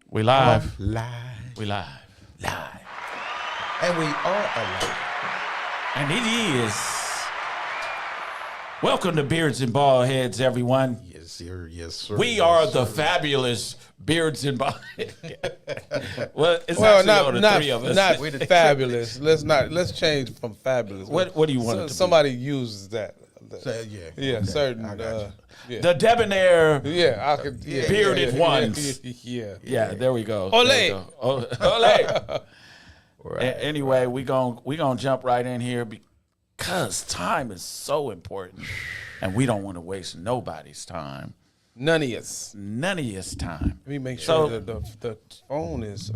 We live. Live. We live. Live. And we are alive. And it is. Welcome to Beards and Baldheads, everyone. Yes, sir. Yes, sir. We are the fabulous Beards and Baldheads. Well, it's actually all the three of us. Not fabulous. Let's change from fabulous. What do you want it to somebody uses that. Yeah. Yeah, Okay. certain. I got you. Yeah. The debonair. Yeah, I could. Yeah, Bearded ones. Yeah. There we go. Ole. There we go. Ole. Right. Anyway, we gonna jump right in here because time is so important, and we don't want to waste nobody's time. None of us. None of his time. Let me make So- sure that the phone is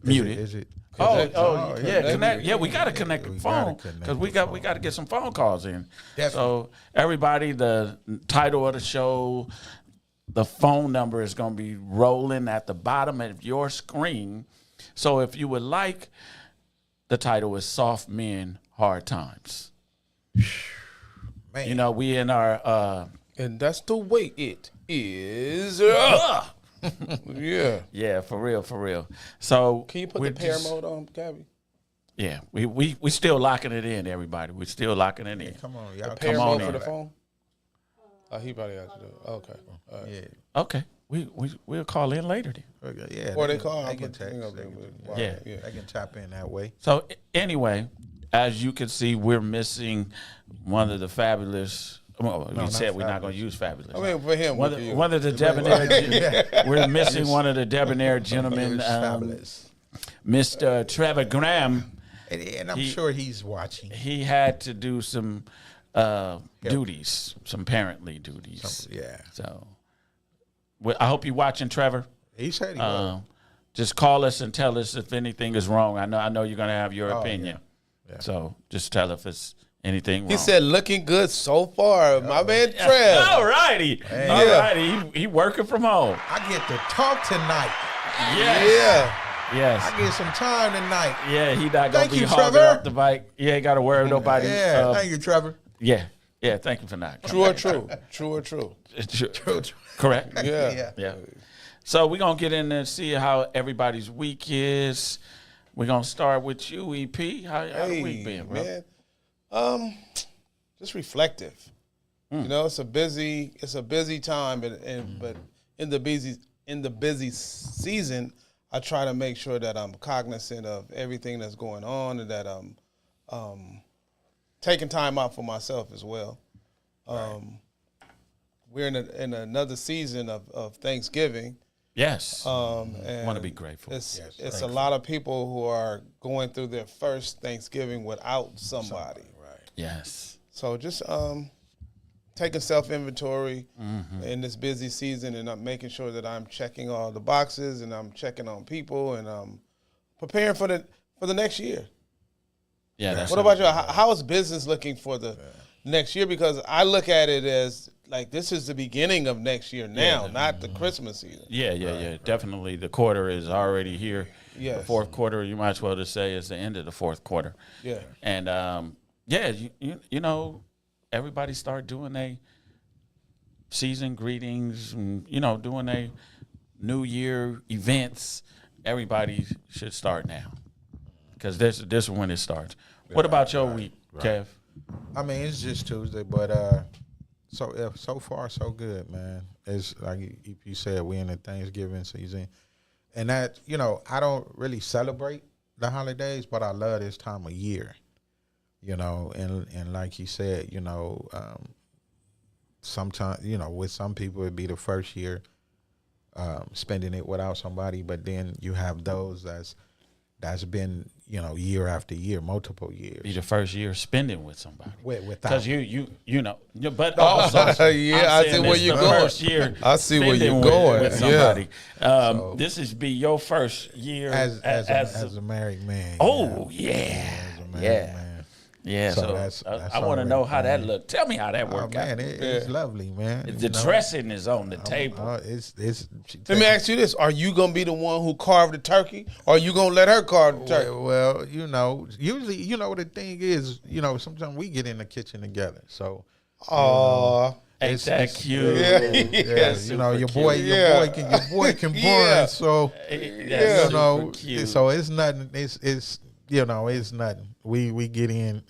Muted. Is it? Yeah, we got to connect the We phone gotta connect because we the got to get some phone calls in. Definitely. So everybody, the title of the show, the phone number is going to be rolling at the bottom of your screen. So if you would like, the title is Soft Men, Hard Times. Man. You know, we in our and that's the way it is. Yeah. for real. So Can you put we're the pair just- mode on, Gabby? Yeah, we still locking it in, everybody. We're still locking it in. Come on, y'all. Pair Come on mode in. for the phone? He probably has to do it. Okay. All right. Yeah. Okay, we'll call in later then. Okay, yeah. Or they call. They I'll can put the thing text. up there. Wow, Yeah. They can tap in that way. So anyway, as you can see, we're missing one of the fabulous. Well, we not said we're not going fabulous. to use fabulous. I mean, for him, one we can use- of the debonair. We're missing one of the debonair It gentlemen, was fabulous. Mr. Trevor Graham. And I'm sure he's watching. He had to do some duties, some parently duties. Yeah. So I hope you're watching, Trevor. He said he was. Just call us and tell us if anything is wrong. I know you're going to have your opinion. Yeah. So just tell if it's anything wrong. He said, "Looking good so far, my man Trev." All righty. All righty. He working from home. I get to talk tonight. Yes. Yeah. Yes. I get some time tonight. Yeah, he not going Thank to be you, hogging Trevor. up the bike. You ain't got to worry nobody. Yeah. Thank you, Trevor. Yeah. Yeah, thank you for not True coming. or true? True or true? True. Correct. Yeah. Yeah. So we're going to get in there and see how everybody's week is. We're going to start with you, EP. How the week been, bro? Man. Just reflective. You know, it's a busy time, but in the busy season, I try to make sure that I'm cognizant of everything that's going on and that I'm taking time out for myself as well. We're in another season of Thanksgiving. Yes. And Want to be grateful. It's a lot of people who are going through their first Thanksgiving without somebody. Right. Yes. So just taking self-inventory in this busy season, and I'm making sure that I'm checking all the boxes and I'm checking on people and I'm preparing for the next year. Yeah. That's What about you? How is business looking for the next year? Because I look at it as like this is the beginning of next year now, not the Christmas season. Yeah. Definitely. The quarter is already here. Yes. The fourth quarter, you might as well just say, is the end of the fourth quarter. Yeah. And you know, everybody start doing their season greetings and, doing their New Year events. Everybody should start now because this is when it starts. What about your week, Kev? I mean, it's just Tuesday, but so far so good, man. It's like you said, we're in the Thanksgiving season, and that I don't really celebrate the holidays, but I love this time of year. And like you said, sometimes with some people it'd be the first year spending it without somebody, but then you have those that's been year after year, multiple years. Be the first year spending with somebody. Without Because but also Yeah, I see where you're going. First year I see where spending you're going. with somebody. This is be your first year as a married man. Oh yeah. As a married yeah. man. Yeah, So so that's I want to know already how that fine. looked. Tell me how that Oh worked man, out. it's lovely, man. The dressing is on the table. It's. Let me ask you this: are you gonna be the one who carved the turkey, or are you gonna let her carve the turkey? Well, usually, the thing is, sometimes we get in the kitchen together. So, Ain't that cute? You know, your boy can burn. Yeah. So That's you know, super cute. so it's nothing. It's you know, it's nothing. We get in.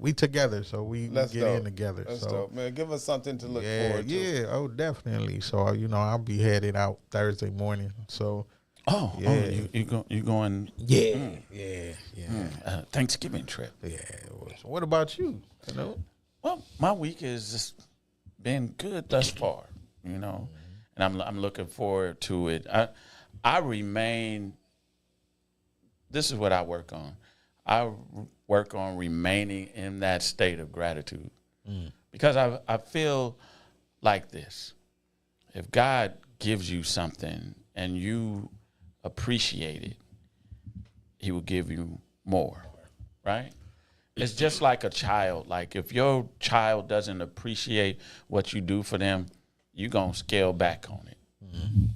We together, so we That's get dope. in together. That's so dope, man. Give us something to look yeah, forward to. yeah, oh definitely. So you know, I'll be headed out Thursday morning. So you going? yeah. Thanksgiving trip. Yeah. So what about you? You know? Well, my week has just been good thus far, you know, and I'm looking forward to it. I remain. This is what I work on. I work on remaining in that state of gratitude because I feel like this. If God gives you something and you appreciate it, He will give you more, right? It's just like a child. Like if your child doesn't appreciate what you do for them, you're going to scale back on it.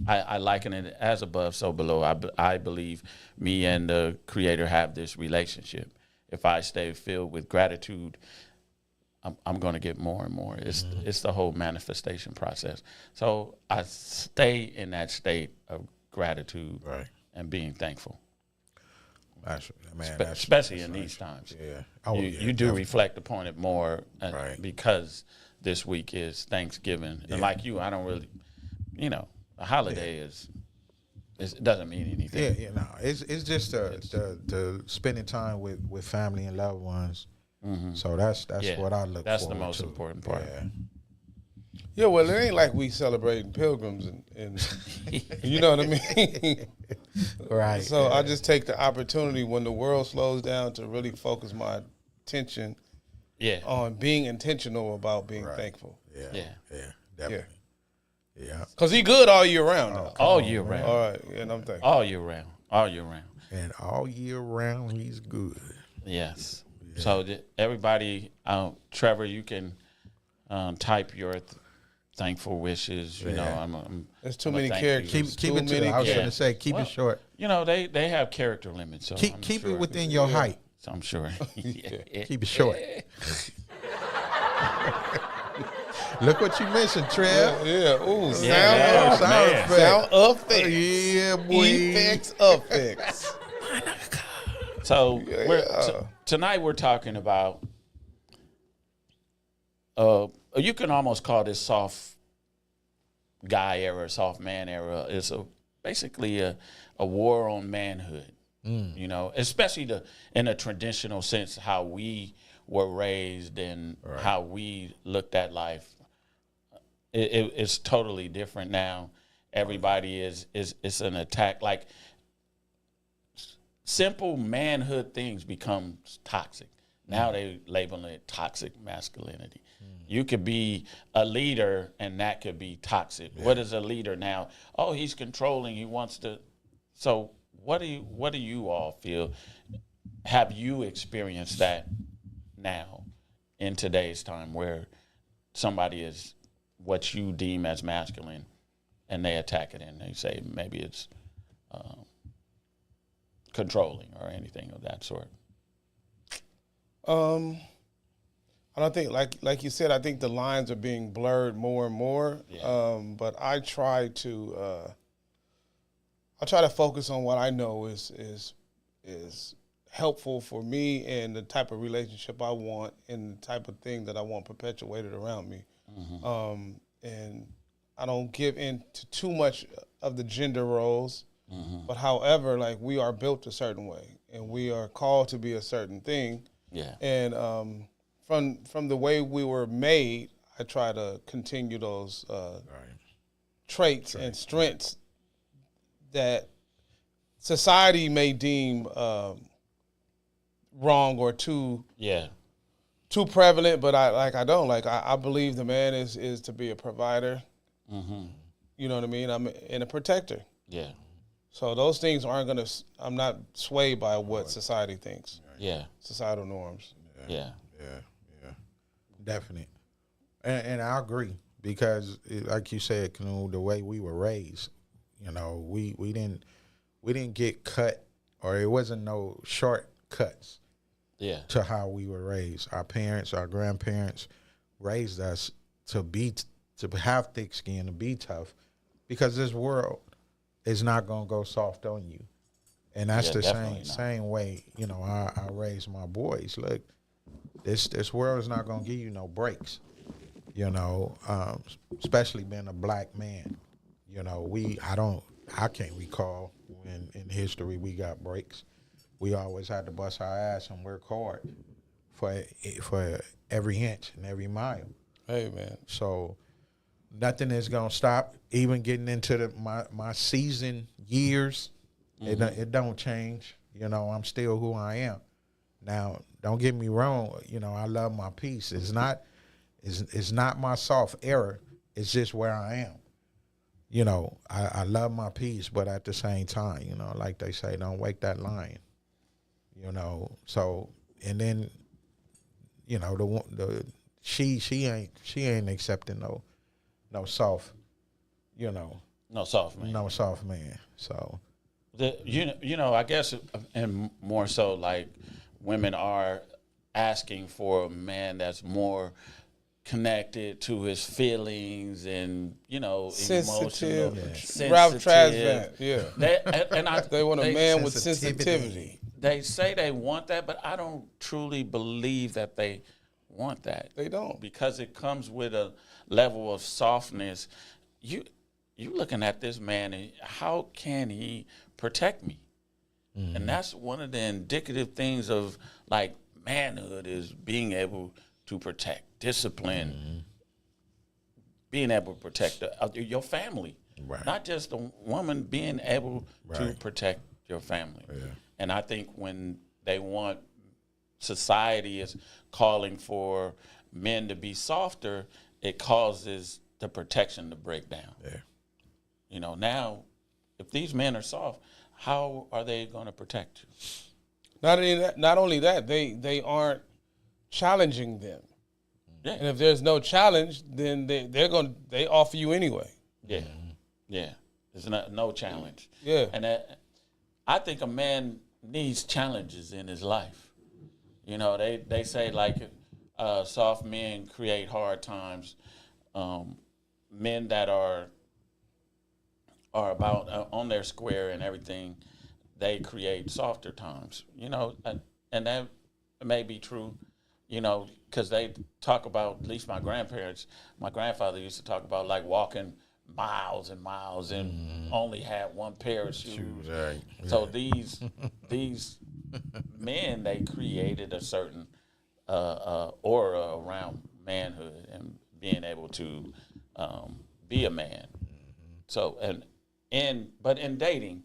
I liken it as above, so below. I believe me and the Creator have this relationship. If I stay filled with gratitude, I'm going to get more and more. It's the whole manifestation process. So I stay in that state of gratitude and being thankful. Especially in these times. Yeah. You do reflect upon it more because this week is Thanksgiving. And like you, I don't really, a holiday it doesn't mean anything. Yeah, no. It's just the spending time with family and loved ones. So that's what I look for. That's the most important part. Yeah, well, it ain't like we celebrating pilgrims and you know what I mean? Right. So I just take the opportunity when the world slows down to really focus my attention on being intentional about being thankful. Yeah, definitely. Yeah. Because he good all year round, though. All year round. All right, and I'm thankful. All year round. And all year round, he's good. Yes. Yeah. So everybody, Trevor, you can type your thankful wishes. You know, there's too many characters. Keep it to. I was going to say, keep it short. You know, they have character limits. So keep it within your height. So I'm sure. Keep it short. Look what you missing, Trev. Ooh, sound effects. Yeah, boy. Effects. So tonight we're talking about. You can almost call this soft guy era, soft man era. It's basically a war on manhood. You know, especially in a traditional sense, how we were raised and how we looked at life. It's totally different now. Everybody is an attack. Like simple manhood things become toxic. Now they label it toxic masculinity. You could be a leader and that could be toxic. Yeah. What is a leader now? Oh, he's controlling. He wants to. So what do you all feel? Have you experienced that now in today's time where somebody is what you deem as masculine and they attack it and they say maybe it's controlling or anything of that sort? I don't think, like you said, I think the lines are being blurred more and more. Yeah. But I try to focus on what I know is helpful for me and the type of relationship I want and the type of thing that I want perpetuated around me. And I don't give into too much of the gender roles. But however, like we are built a certain way and we are called to be a certain thing. Yeah. And from the way we were made, I try to continue those traits and strengths that society may deem wrong or too prevalent, but I don't. I believe the man is to be a provider. You know what I mean? And a protector. Yeah. So those things I'm not swayed by what society thinks. Yeah. Societal norms. Yeah. Definitely. And I agree because like you said, the way we were raised, we didn't get cut or it wasn't no shortcuts to how we were raised. Our parents, our grandparents raised us to have thick skin, to be tough, because this world is not gonna go soft on you. And that's the same way, you know, I raise my boys. Look, this world is not gonna give you no breaks. You know, especially being a black man. You know, I can't recall when in history we got breaks. We always had to bust our ass and work hard for every inch and every mile. Hey, man. So nothing is gonna stop. Even getting into my season years, it don't change. You know, I'm still who I am. Now, don't get me wrong. You know, I love my peace. It's not my soft era. It's just where I am. You know, I love my peace, but at the same time, you know, like they say, don't wake that lion. You know, so and then, you know, she ain't accepting no soft, you know, No soft man. no soft man. So You know, I guess, and more so, like women are asking for a man that's more connected to his feelings and, you know, emotional, sensitive. Ralph Tresvant, yeah. They want a man with sensitivity. They say they want that, but I don't truly believe that they want that. They don't. Because it comes with a level of softness. You looking at this man, and how can he protect me? Mm-hmm. And that's one of the indicative things of, like, manhood is being able to protect, discipline, being able to protect your family. Right. Not just a woman, being able to protect your family. Yeah. And I think when they want, society is calling for men to be softer, it causes the protection to break down. Yeah. You know, now, if these men are soft, how are they going to protect you? Not only that, they aren't challenging them. Yeah. And if there's no challenge, then they offer you anyway. Yeah. Yeah. There's no challenge. Yeah. And I think a man needs challenges in his life. You know, they say, like, soft men create hard times. Men that are about on their square and everything, they create softer times. You know, and that may be true. You know, because they talk about, at least my grandfather used to talk about, like, walking miles and miles and only had one pair of shoes. Right. So these men, they created a certain aura around manhood and being able to be a man. So but in dating,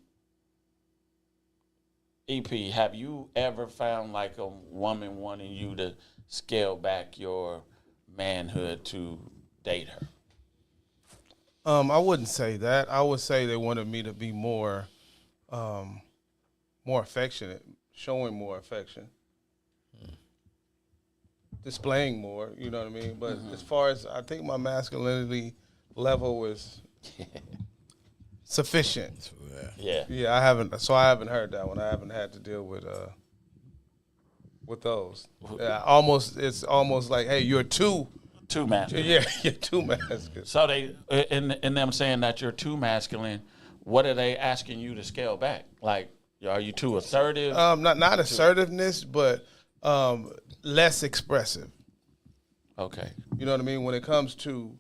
EP, have you ever found, like, a woman wanting you to scale back your manhood to date her? I wouldn't say that. I would say they wanted me to be more affectionate, showing more affection, displaying more. You know what I mean? But as far as, I think my masculinity level was sufficient. Yeah. Yeah, I haven't heard that one. I haven't had to deal with those. Yeah, it's almost like, hey, you're too masculine. Yeah, you're too masculine. So they, in them saying that you're too masculine, what are they asking you to scale back? Like, are you too assertive? Not assertiveness, but less expressive. Okay. You know what I mean? When it comes to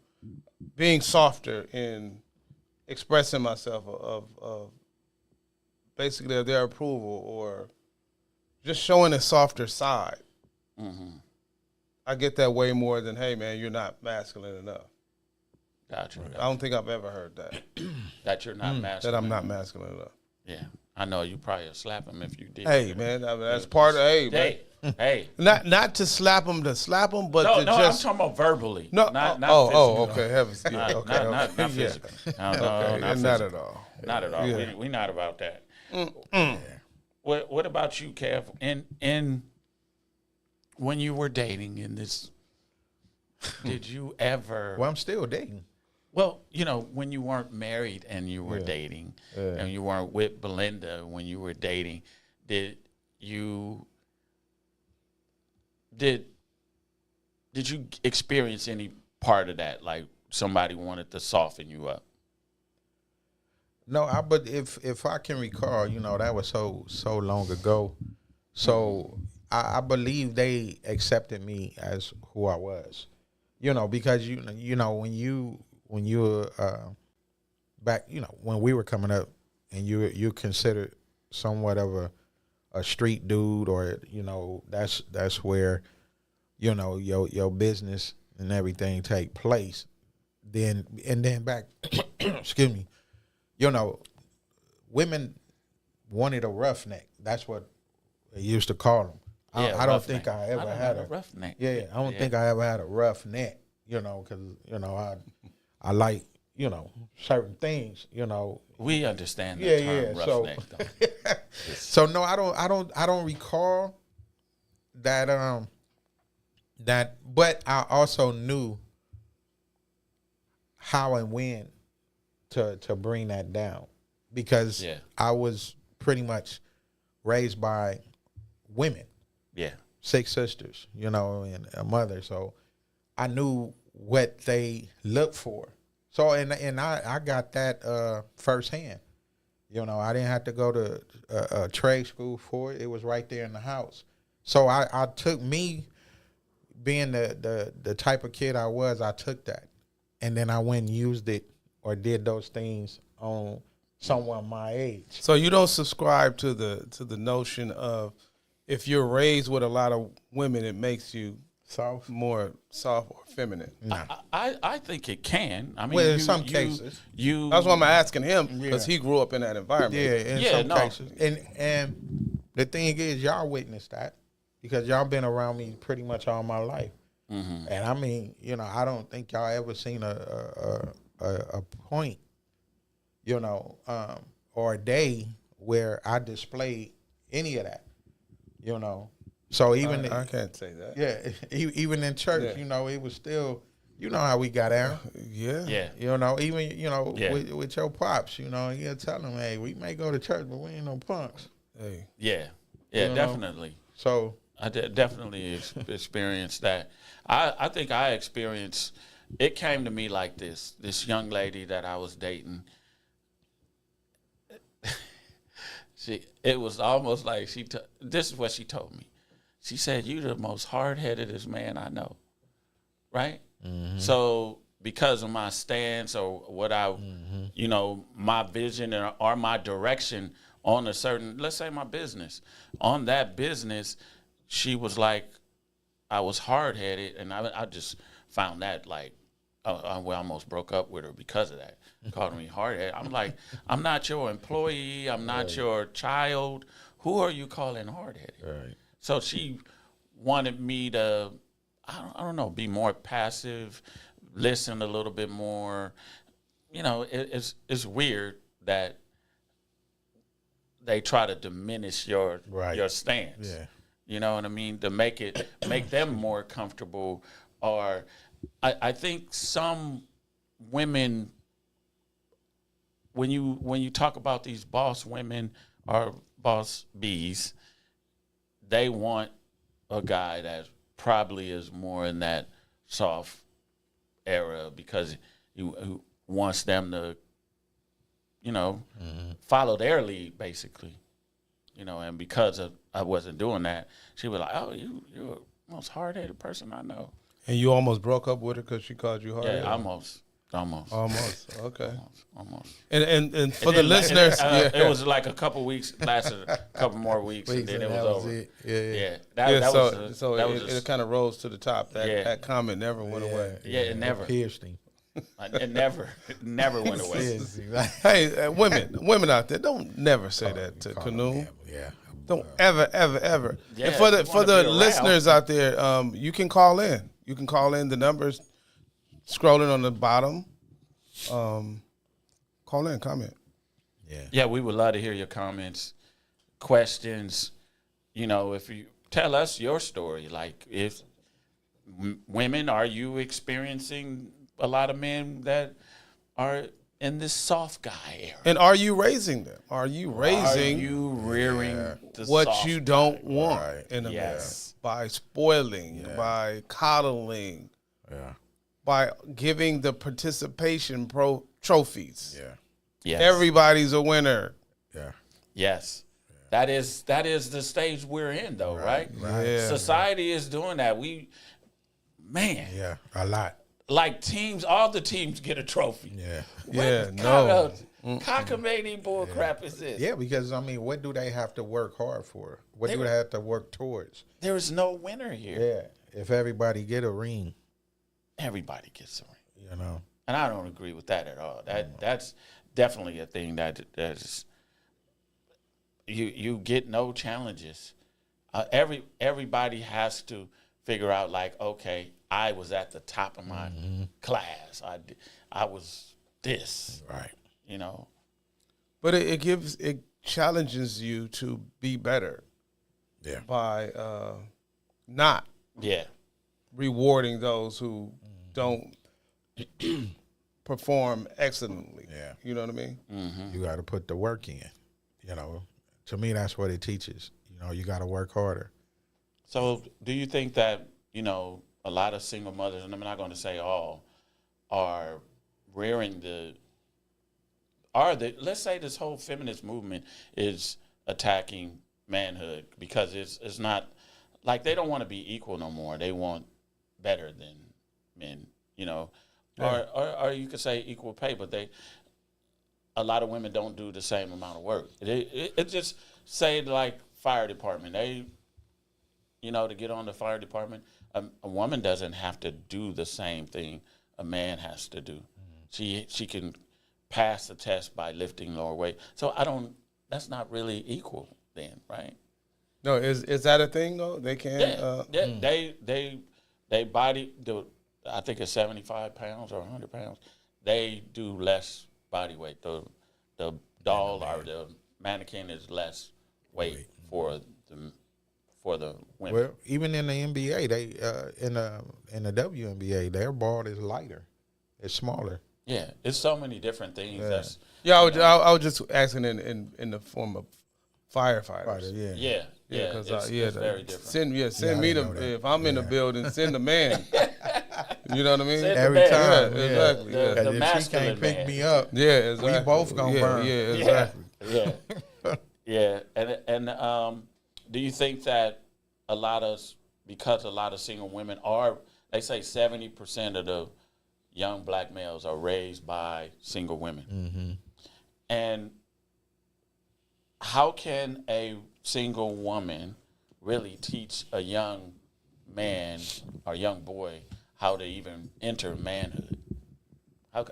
being softer in expressing myself of basically of their approval, or just showing a softer side. Mm-hmm. I get that way more than, hey, man, you're not masculine enough. Gotcha. I don't think I've ever heard that. That you're not masculine. That I'm not masculine enough. Yeah. I know you probably would slap him if you did. Hey, man, I mean, that's part of, Hey. Not to slap him, but no, just. I'm talking about verbally. No, not physical. Okay. Heavens. Yeah, Not physical. Yeah. Not at all. Not at all. Yeah. We're not about that. What about you, Kev? In when you were dating in this, did you ever? Well, I'm still dating. Well, you know, when you weren't married and you were dating, and you weren't with Belinda when you were dating, did you experience any part of that? Like somebody wanted to soften you up? No, but if I can recall, that was so long ago. So I believe they accepted me as who I was. Because when you back, when we were coming up, and you considered somewhat of a street dude, or that's where your business and everything take place. Then back, excuse me, women wanted a roughneck. That's what they used to call them. Yeah, I don't think I ever don't had know, roughneck. Yeah, I don't think I ever had a rough neck. Because I like certain things. We understand the Yeah, term yeah. So, roughneck, though. so no, I don't recall that. But I also knew how and when to bring that down, because I was pretty much raised by women. Yeah. 6 sisters, and a mother. So I knew what they looked for. So and I got that firsthand. I didn't have to go to a trade school for it. It was right there in the house. So I took, me being the type of kid I was, I took that, and then I went and used it or did those things on someone my age. So you don't subscribe to the notion of, if you're raised with a lot of women, it makes you more soft or feminine. No. I think it can. I mean, Well, in some cases. That's why I'm asking him, because he grew up in that environment. Yeah, in some cases. And the thing is, y'all witnessed that, because y'all been around me pretty much all my life. Mm-hmm. And I mean, I don't think y'all ever seen a point, or a day where I displayed any of that. So even I can't say that. Yeah, even in church, it was still, how we got out. Yeah. Even with your pops, you tell them, hey, we may go to church, but we ain't no punks. Hey. Yeah, definitely. So I definitely experienced that. I think I experienced. It came to me like this. This young lady that I was dating. It was almost like this is what she told me. She said, "You the most hard-headedest man I know," right? Mm-hmm. So because of my stance or what my vision or my direction on a certain, let's say my business, on that business, she was like, I was hard-headed, and I just found that like, we almost broke up with her because of that. Called me hard-headed. I'm like, I'm not your employee. I'm not your child. Who are you calling hard-headed? Right. So she wanted me to, I don't know, be more passive, listen a little bit more. It's weird that they try to diminish your stance. Yeah. You know what I mean? To make them more comfortable. Or I think some women, when you talk about these boss women or boss bees, they want a guy that probably is more in that soft era, because he wants them to, follow their lead, basically. And because I wasn't doing that, she was like, "Oh, you're the most hard-headed person I know." And you almost broke up with her because she called you hard-headed? Yeah, almost. Okay. Almost. And for the listeners, it was like a couple weeks, lasted a couple more weeks, and then it was over. It. It kind of rose to the top. That comment never went away. Yeah, it never. Pierced him. It never went away. Hey, women out there, don't never say that to Canoe. Yeah. Don't ever. Yeah, and for the be listeners out there, you can call in. You can call in. The numbers scrolling on the bottom. Call in, comment. Yeah, we would love to hear your comments, questions. If you tell us your story, like if women, are you experiencing a lot of men that are in this soft guy era? And are you raising them? Are you rearing the what soft you don't guy? want in a man? Yes. By spoiling, by coddling. Yeah. by giving the participation trophies. Yeah. Yes. Everybody's a winner. Yeah. Yes. That is the stage we're in, though, right? Right. Yeah. Society is doing that. Yeah. A lot. Like teams, all the teams get a trophy. Yeah. Yeah, What no. kind of cockamamie bull crap is this? Yeah, because I mean, what do they have to work hard for? What do they have to work towards? There is no winner here. Yeah. If everybody get a ring, Everybody gets a ring. you know. And I don't agree with that at all. That's definitely a thing that's you get no challenges. Everybody has to figure out, like, okay, I was at the top of my class. I was this, Right. you know. But it challenges you to be better Yeah. by not Yeah, rewarding those who don't perform excellently. Yeah. You know what I mean? You got to put the work in. You know, to me, that's what it teaches. You know, you got to work harder. So do you think that, you know, a lot of single mothers, and I'm not going to say all, are rearing let's say this whole feminist movement is attacking manhood because it's not, like, they don't want to be equal no more. They want better than men, you know. Yeah. Or you could say equal pay, but a lot of women don't do the same amount of work. It just say, like, fire department. To get on the fire department, a woman doesn't have to do the same thing a man has to do. She can pass the test by lifting lower weight. So that's not really equal then, right? No, is that a thing though? They can. They body I think it's 75 pounds or 100 pounds. They do less body weight. The doll or the mannequin is less weight for the women. Well, even in the NBA, they in the WNBA, their ball is lighter, it's smaller. Yeah, it's so many different things. Yeah. I was just asking in the form of firefighers. Yeah. Yeah, because it's very different. Send Yeah, me I know that. if I'm in the building, send the man. You know what I mean? Send the Every man. time, Yeah, exactly. The- Because the if she masculine can't pick man. me up, Yeah, exactly. we both gonna burn. Yeah, exactly. Yeah. And do you think that because a lot of single women they say 70% of the young black males are raised by single women. And how can a single woman really teach a young man or young boy how to even enter manhood? How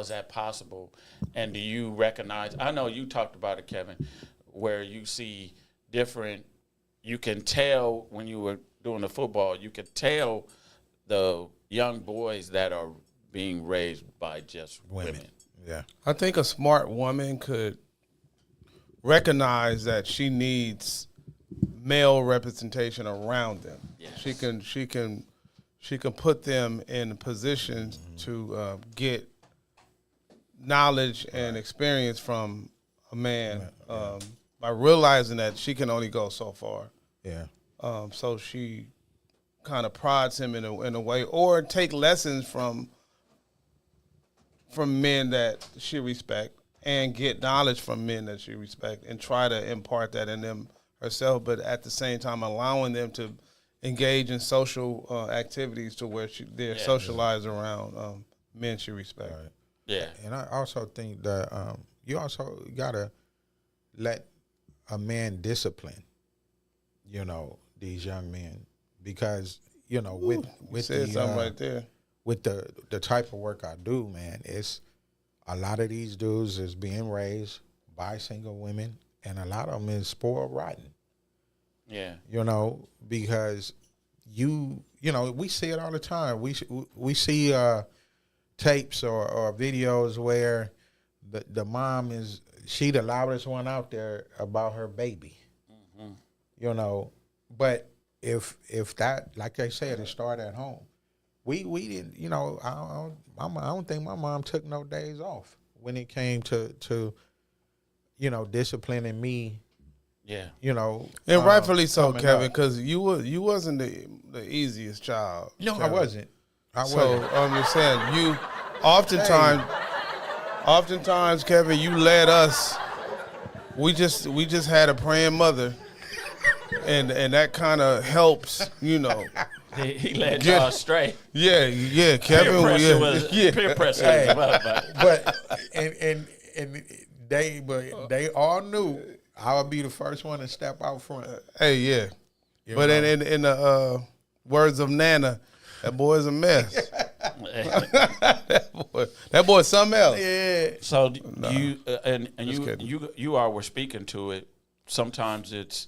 is that possible? And do you recognize, I know you talked about it, Kevin, where you see you can tell when you were doing the football, you could tell the young boys that are being raised by just women. Yeah. I think a smart woman could recognize that she needs male representation around them. Yes. She can put them in positions to get knowledge and experience from a man by realizing that she can only go so far. Yeah. So she kind of prods him in a way, or take lessons from men that she respect, and get knowledge from men that she respect, and try to impart that in them herself. But at the same time, allowing them to engage in social activities to where they're socialized around men she respects. Right. Yeah. And I also think that you also gotta let a man discipline, these young men, because with Said the something right there. with the type of work I do, man, it's a lot of these dudes is being raised by single women, and a lot of them is spoiled rotten. Yeah. Because we see it all the time. We see tapes or videos where the mom is the loudest one out there about her baby. But if that, like I said, it started at home. We didn't, I don't think my mom took no days off when it came to disciplining me. Yeah. And rightfully so, coming Kevin, up. because you wasn't the easiest child. No, I Kevin. wasn't. So I'm just saying, you oftentimes, Kevin, you led us. We just had a praying mother, and that kind of helps, He led y'all straight. Yeah, Kevin. Peer pressure as well. But and they all knew I would be the first one to step out front. Hey, yeah. But in the words of Nana, that boy's a mess. that boy's something else. Yeah. So you were speaking to it. Sometimes it's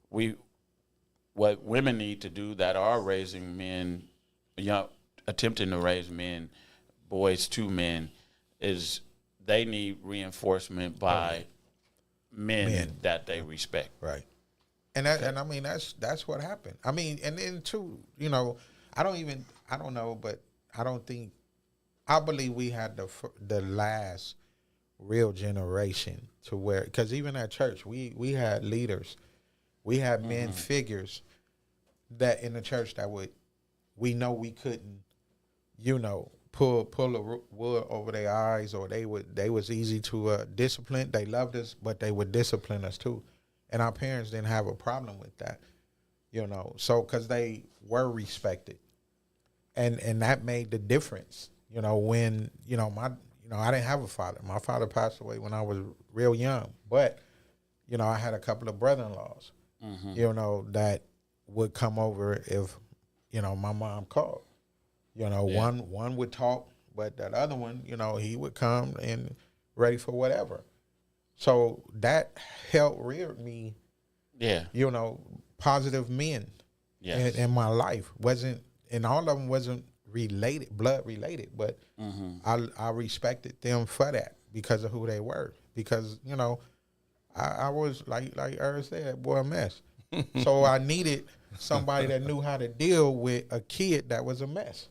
what women need to do that are raising men, attempting to raise men, boys to men, is they need reinforcement by men that they respect. Right. And I mean that's what happened. I mean, and then too, I don't know, but I believe we had the last real generation to where, because even at church we had leaders, we had men figures that in the church that we know we couldn't, pull a wood over their eyes, or they was easy to discipline. They loved us, but they would discipline us too. And our parents didn't have a problem with that, so because they were respected, and that made the difference. When I didn't have a father. My father passed away when I was real young, but I had a couple of brother-in-laws, that would come over if my mom called. One would talk, but that other one, he would come and ready for whatever. So that helped rear me, positive men in my life. And all of them wasn't blood related, but I respected them for that because of who they were. Because, I was, like Earl said, boy, a mess. So I needed somebody that knew how to deal with a kid that was a mess.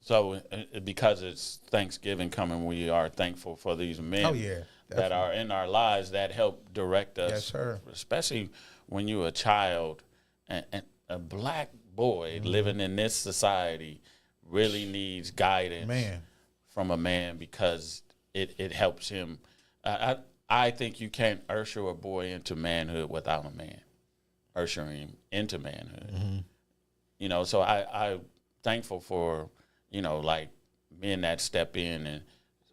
So because it's Thanksgiving coming, we are thankful for these men. Oh, yeah. That are in our lives that help direct us. Yes, sir. Especially when you're a child and a black boy living in this society really needs guidance from a man, because it helps him. I think you can't usher a boy into manhood without a man ushering him into manhood. So I'm thankful for, like men that step in and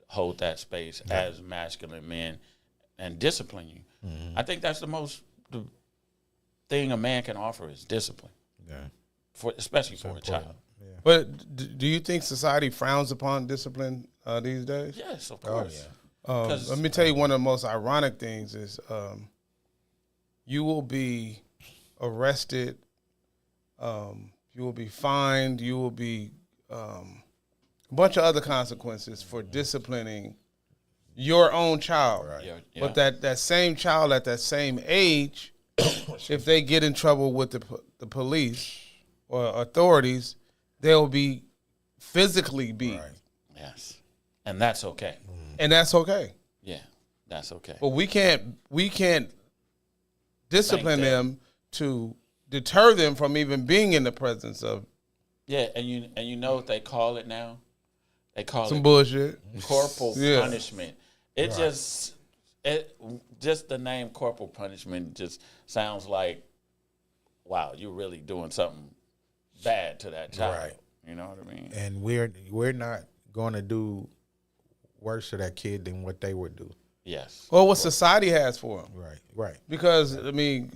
hold that space as masculine men and discipline you. I think that's the thing a man can offer is discipline. Yeah. Especially for a child. Yeah. But do you think society frowns upon discipline these days? Yes, of course. Oh, yeah. Let me tell you, one of the most ironic things is you will be arrested, you will be fined, you will be a bunch of other consequences for disciplining your own child. Right. Yeah. But that same child at that same age, if they get in trouble with the police or authorities, they'll be physically beat. Right. Yes. And that's okay. And that's okay. Yeah, that's okay. But we can't discipline them to deter them from even being in the presence of. Yeah, and you know what they call it now? They call some it bullshit. Corporal punishment. It just the name corporal punishment just sounds like, wow, you're really doing something bad to that child. Right. You know what I mean? And we're not going to do worse to that kid than what they would do. Yes. Or what society has for them. Right. Because, I mean,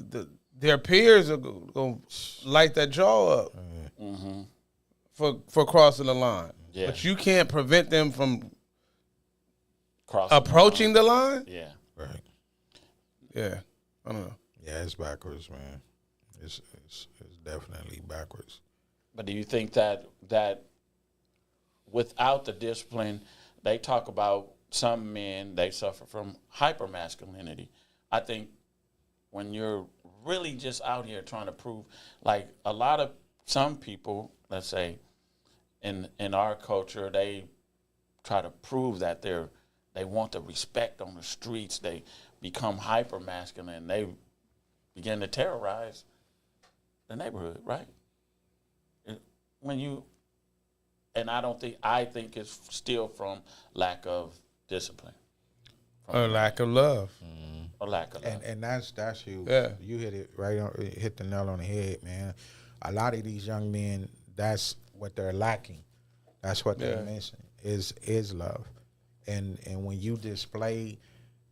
their peers are going to light that jaw up for crossing the line. Yeah. But you can't prevent them from approaching the line? Yeah. Right. Yeah. I don't know. Yeah, it's backwards, man. It's definitely backwards. But do you think that without the discipline, they talk about some men, they suffer from hypermasculinity. I think when you're really just out here trying to prove, like some people, let's say, in our culture, they try to prove that they want the respect on the streets. They become hypermasculine. They begin to terrorize the neighborhood, right? When you And I think it's still from lack of discipline. Or lack of love. Or lack of love. And that's huge. Yeah. You hit it right on, hit the nail on the head, man. A lot of these young men, that's what they're lacking. That's what they're missing is love. And when you display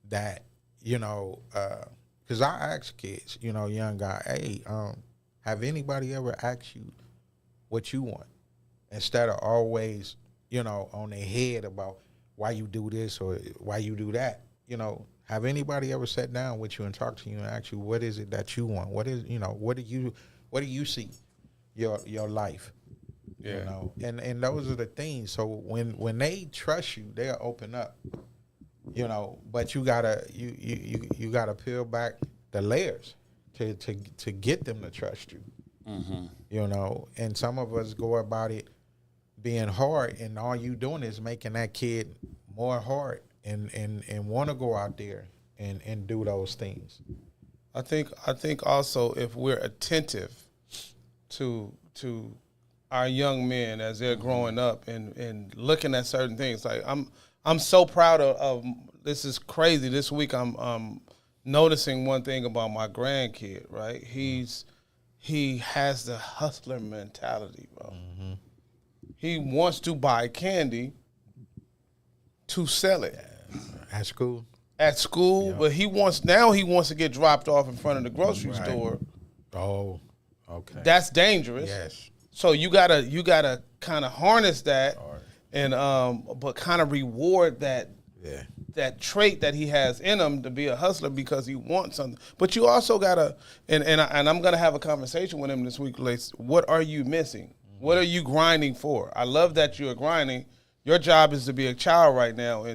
that, you know, because I ask kids, you know, young guy, hey, have anybody ever asked you what you want? Instead of always, you know, on their head about why you do this or why you do that. You know, have anybody ever sat down with you and talked to you and asked you, what is it that you want? What is, you know, what do you see your life? Yeah. You know, and those are the things. So when they trust you, they'll open up. You know, but you gotta peel back the layers to get them to trust you. Mm-hmm. You know, and some of us go about it being hard, and all you doing is making that kid more hard and want to go out there and do those things. I think also if we're attentive to our young men as they're growing up and looking at certain things, like I'm so proud of this is crazy. This week I'm noticing one thing about my grandkid, right? He has the hustler mentality, bro. Mm-hmm. He wants to buy candy to sell it. At school? At school, but he wants to get dropped off in front of the grocery store. Oh, okay. That's dangerous. Yes. So you gotta kind of harness that and but kind of reward that trait that he has in him to be a hustler because he wants something. But you also gotta and I'm gonna have a conversation with him this week. What are you missing? What are you grinding for? I love that you're grinding. Your job is to be a child right now,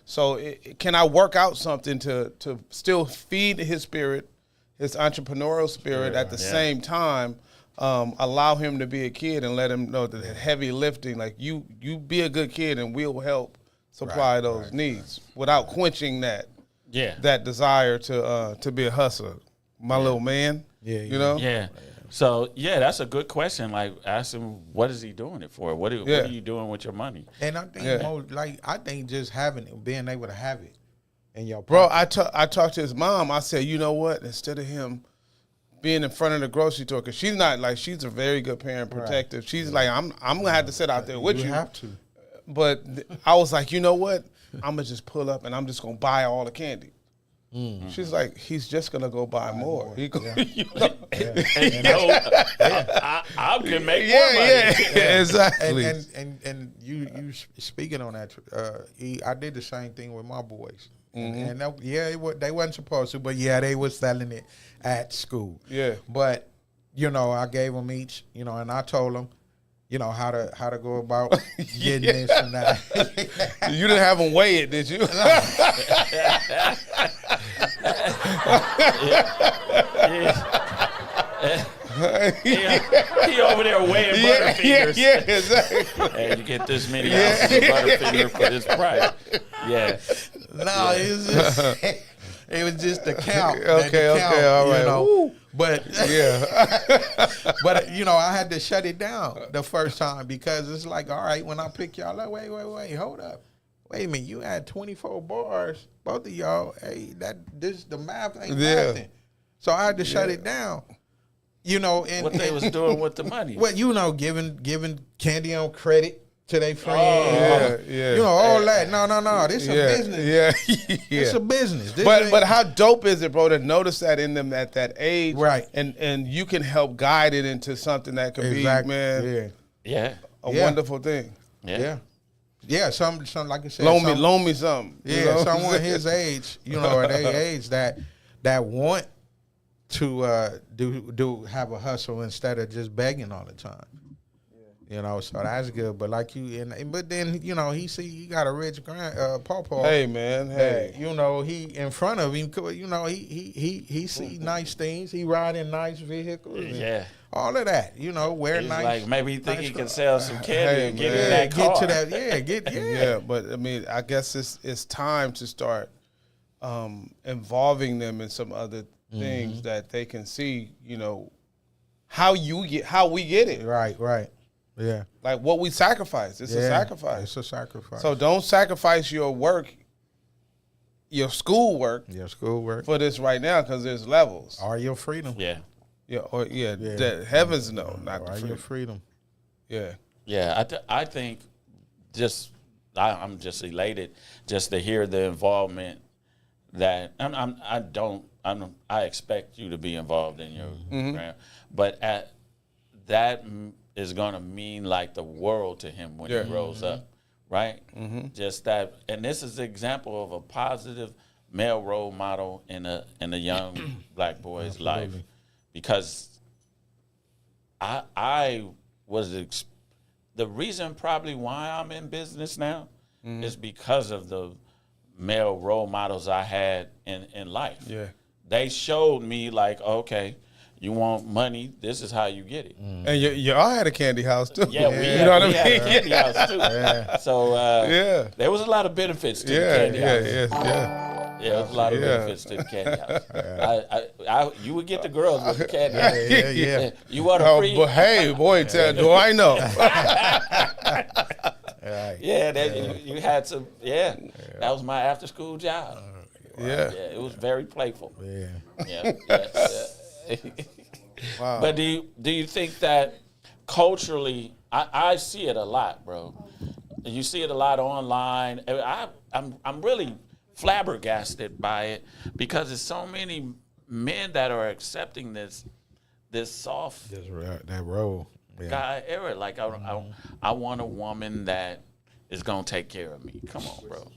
so can I work out something to still feed his spirit, his entrepreneurial spirit at the same time, allow him to be a kid and let him know that heavy lifting, like you be a good kid and we'll help supply those needs without quenching that desire to be a hustler, my little man. You know. Yeah. So that's a good question. Like, ask him, what is he doing it for? What are you doing with your money? And I think I think just being able to have it in your pocket. Bro, I talked to his mom. I said, you know what? Instead of him being in front of the grocery store, because she's not like, she's a very good parent, protective. She's like, I'm gonna have to sit out there with you. You have to. But I was like, you know what? I'm gonna just pull up and I'm just gonna buy all the candy. Mm-hmm. She's like, he's just gonna go buy more. He go, you know? I can make more money. Yeah, exactly. And you speaking on that, I did the same thing with my boys. Mm-hmm. And they wasn't supposed to, but they was selling it at school. Yeah. But I gave them each, and I told them, how to go about getting this and that. You didn't have them weigh it, did you? He over there weighing Butterfingers. Yeah, exactly. And you get this many ounces of Butterfinger for this price. Yeah. No, it was just the count. Okay, all right. But but I had to shut it down the first time because it's like, all right, when I pick y'all up, wait, hold up. Wait a minute, you had 24 bars, both of y'all. Hey, the math ain't nothing. So I had to shut it down. And what they was doing with the money. Well, giving candy on credit to their friends. All that. No. This is a business. Yeah. It's a business. But how dope is it, bro, to notice that in them at that age? Right. And you can help guide it into something that could be, man, a wonderful thing. Yeah, some like I said. Loan me something. Yeah, someone his age, at their age that want to have a hustle instead of just begging all the time. So that's good. But but then he got a rich pawpaw. Hey man, hey. He in front of him. He see nice things. He ride in nice vehicles. All of that. Wear He's nice. Like maybe he think he can sell some candy and get in that car. Get to that. Yeah. But I mean, I guess it's time to start involving them in some other things that they can see. How we get it. Right. Yeah. Like what we sacrifice. It's a sacrifice. It's a sacrifice. So don't sacrifice your work, your schoolwork, your schoolwork for this right now, because there's levels. or your freedom. Yeah. That heavens no, not the Or freedom. your freedom. Yeah. Yeah, I think I'm just elated just to hear the involvement that I expect you to be involved in your program, but that is going to mean like the world to him when he grows up, right? Just that, and this is an example of a positive male role model in a young black boy's life, because I was the reason probably why I'm in business now is because of the male role models I had in life. Yeah. They showed me like, okay, you want money, this is how you get it. And y'all had a candy house too. Yeah, you know what I mean? had a candy house too. So there was a lot of benefits to the candy house. Yeah. Yeah, there was a lot of benefits to the candy house. You would get the girls with the candy house. Yeah. You want a free? But hey, boy, do I know? Yeah, you had some. Yeah, that was my after school job. Yeah. It was very playful. Yeah. Yeah. Wow. But do you think that culturally, I see it a lot, bro. You see it a lot online. I'm really flabbergasted by it because there's so many men that are accepting this soft That role. Yeah. guy era. Like I want a woman that is gonna take care of me. Come on, bro.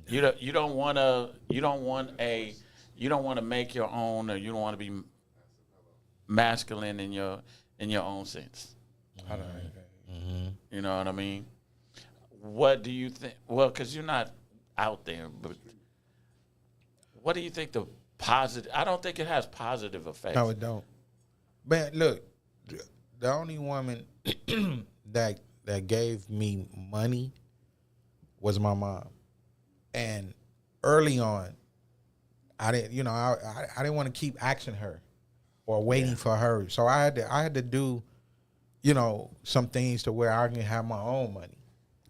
You don't want to make your own, or you don't want to be masculine in your own sense. You know what I mean? What do you think? Well, because you're not out there, but what do you think the positive? I don't think it has positive effects. No, it don't. Man, look, the only woman that gave me money was my mom, and early on, I didn't, I didn't want to keep asking her or waiting for her, so I had to do, some things to where I can have my own money.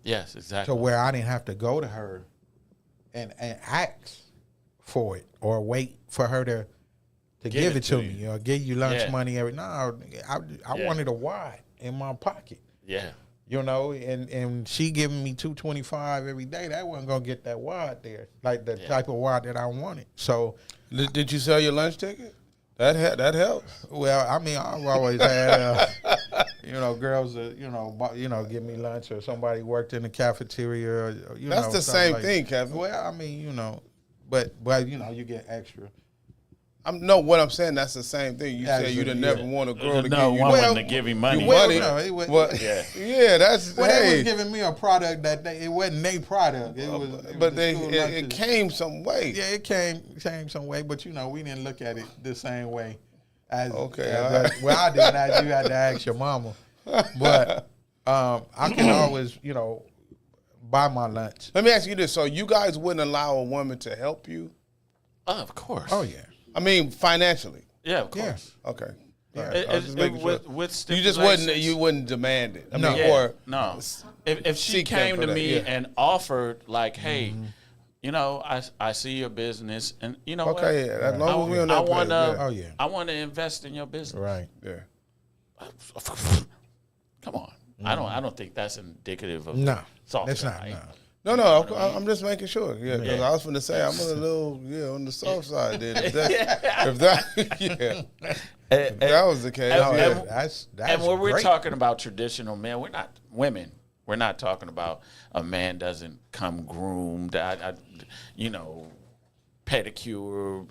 Yes, exactly. To where I didn't have to go to her and ask for it or wait for her to give it to me or give you lunch money every. No, I wanted a wad in my pocket. Yeah. And she giving me $2.25 every day. That wasn't gonna get that wad there, like the type of wad that I wanted. So, did you sell your lunch ticket? That helps. Well, I mean, I've always had, girls that give me lunch, or somebody worked in the cafeteria. Or, that's the same thing, Kevin. Well, I mean, but you get extra. What I'm saying, that's the same thing. You said you didn't never want a girl to give you to give him money. They was giving me a product that it wasn't their product. It came some way. Yeah, it came some way, but we didn't look at it the same way. I did. As you had to ask your mama, but I can always buy my lunch. Let me ask you this: so you guys wouldn't allow a woman to help you? Of course. Oh yeah. I mean, financially. Yeah, of course. Yeah. Okay. With you just wouldn't demand it. I mean, or no. If she came to me and offered like, hey, I see your business, and okay, as long as we on that I want to invest in your business. Right. Yeah. Come on. I don't think that's indicative of soft. It's not. Right? No, I'm just making sure. Yeah, because I was going to say I'm a little on the soft side. Then if that was the case, that's and when great. we're talking about traditional men, we're not women. We're not talking about a man doesn't come groomed. Pedicure.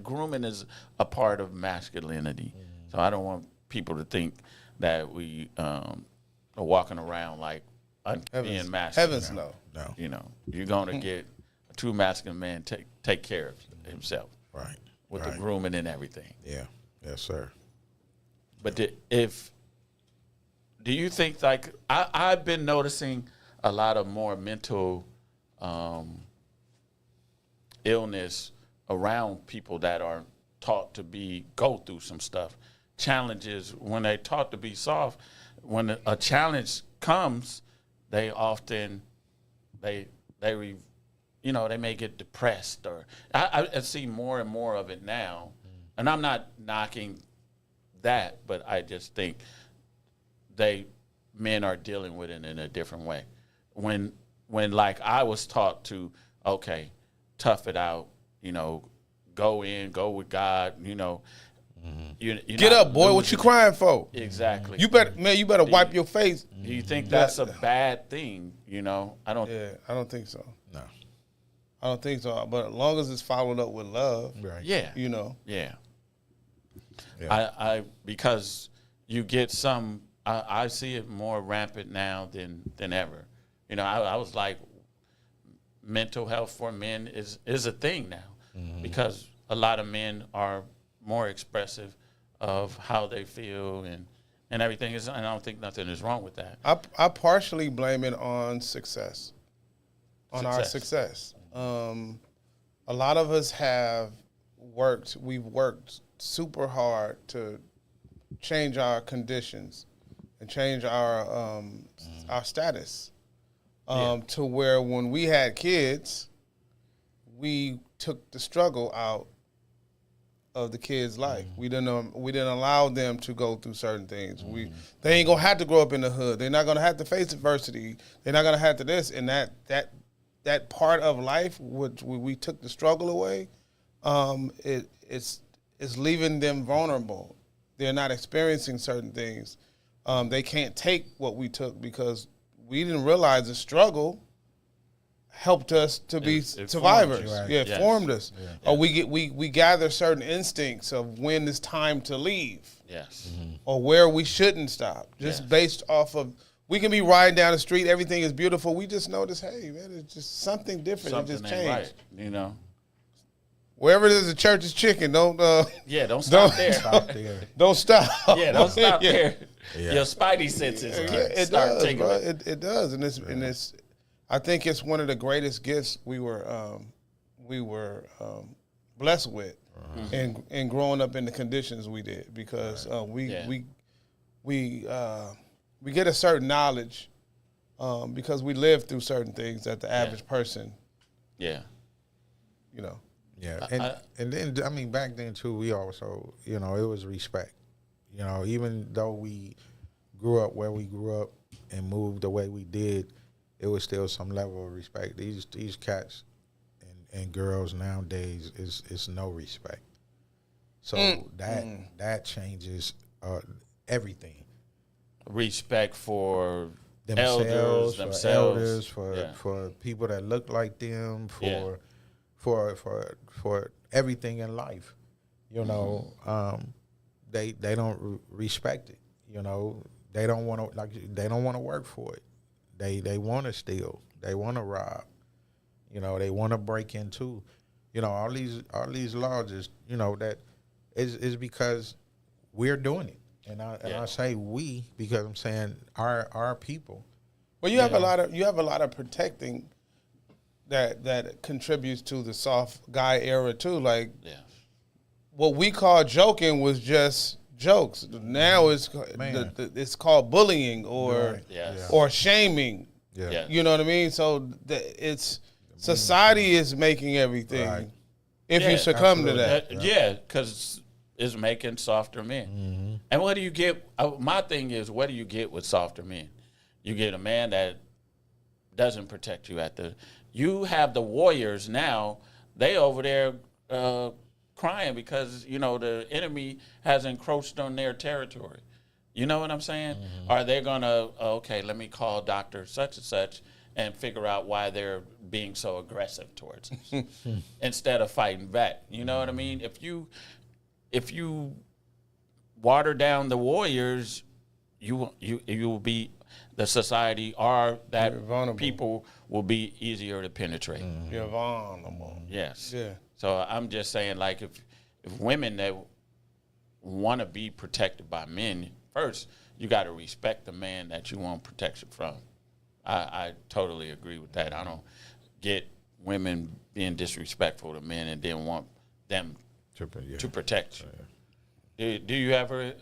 Grooming is a part of masculinity. So I don't want people to think that we are walking around like being masculine. Heavens no. You're gonna get a true masculine man take care of himself, right? With the grooming and everything. Yeah, yes, sir. But do you think like I've been noticing a lot of more mental illness around people that are taught to go through some stuff, challenges when they taught to be soft. when a challenge comes, they often they may get depressed, or I see more and more of it now, and I'm not knocking that, but I just think men are dealing with it in a different way. When like I was taught to, okay, tough it out, go with God, Get up, boy. What you crying for? Exactly. You better wipe your face. Do you think that's a bad thing? I don't. Yeah, I don't think so. No. I don't think so. But as long as it's followed up with love, Right. Yeah. Yeah. I because you get some. I see it more rampant now than ever. I was like, mental health for men is a thing now, because a lot of men are more expressive of how they feel and everything is, and I don't think nothing is wrong with that. I partially blame it on success, our success. A lot of us we've worked super hard to change our conditions and change our status, to where when we had kids, we took the struggle out of the kids' life. We didn't allow them to go through certain things. They ain't gonna have to grow up in the hood. They're not gonna have to face adversity. They're not gonna have to this and that part of life, which we took the struggle away. It's leaving them vulnerable. They're not experiencing certain things. They can't take what we took because we didn't realize the struggle helped us to be survivors. Formed you, right? Yes. Formed us. Yeah. Or we gather certain instincts of when it's time to leave. Yes. Or where we shouldn't stop. Just based off of, we can be riding down the street, everything is beautiful. We just notice, hey, man, it's just something different. Something it just ain't changed. right. Wherever there's a church is chicken, don't Stop there. Stop there. don't stop. Yeah, don't stop there. Yeah. Your spidey senses It start does, taking bro. it. It does, and it's. I think it's one of the greatest gifts we were blessed with, and growing up in the conditions we did, because we get a certain knowledge, because we lived through certain things that the average person, Yeah. Yeah, and then I mean back then too, we also it was respect. Even though we grew up where we grew up and moved the way we did, it was still some level of respect. These cats and girls nowadays is no respect. So that changes everything. Respect for Themselves, themselves, for people that look like them, for everything in life. They don't respect it. They don't want to work for it. They want to steal. They want to rob. They want to break into. All these laws is that is because we're doing it. And I say we because I'm saying our people. Well, you have a lot of protecting that contributes to the soft guy era too. Like what we call joking was just jokes. Now it's called bullying or shaming. Yeah. You know what I mean? So society is making everything. Right. If you succumb to that. Because it's making softer men. And what do you get? My thing is, what do you get with softer men? You get a man that doesn't protect you you have the warriors now. They over there crying because the enemy has encroached on their territory. You know what I'm saying? Are they gonna let me call Dr. such and such and figure out why they're being so aggressive towards us instead of fighting back? You know what I mean? If you water down the warriors, you will be the society or that people will be easier to penetrate. You're vulnerable. Yes. Yeah. So I'm just saying, like, if women that want to be protected by men, first you got to respect the man that you want protection from. I totally agree with that. I don't get women being disrespectful to men and then want them to protect you. Do you ever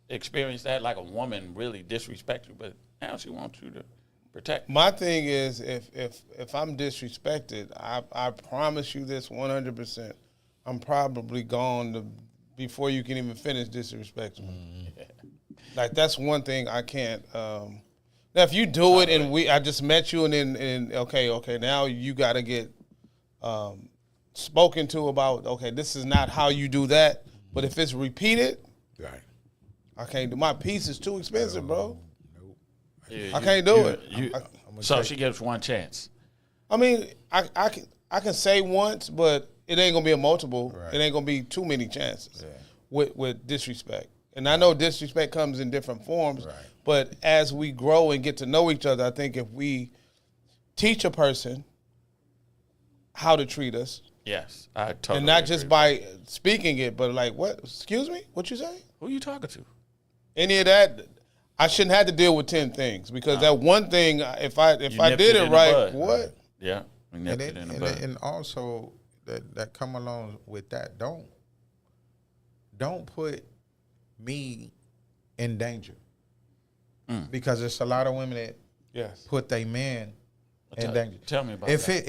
experienced that, like a woman really disrespect you, but now she wants you to protect. My thing is, if I'm disrespected, I promise you this 100%. I'm probably gone before you can even finish disrespecting me. Like that's one thing I can't. Now, if you do it and I just met you and then okay, now you got to get spoken to about. Okay, this is not how you do that. But if it's repeated, Right. I can't do. My piece is too expensive, bro. Yeah, I can't do it. So she gives one chance. I mean, I can say once, but it ain't gonna be a multiple. Right. It ain't gonna be too many chances with disrespect. And I know disrespect comes in different forms, Right. but as we grow and get to know each other, I think if we teach a person how to treat us, Yes, I totally and not agree. just by speaking it, but like, what? Excuse me, what you say? Who are you talking to? Any of that, I shouldn't have to deal with 10 things because that one thing, if I You did nipped it in the right, bud. what? Yeah, we nipped it in the bud. And also that come along with that. Don't put me in danger because it's a lot of women that Yes. put their man in danger. Tell me about if that.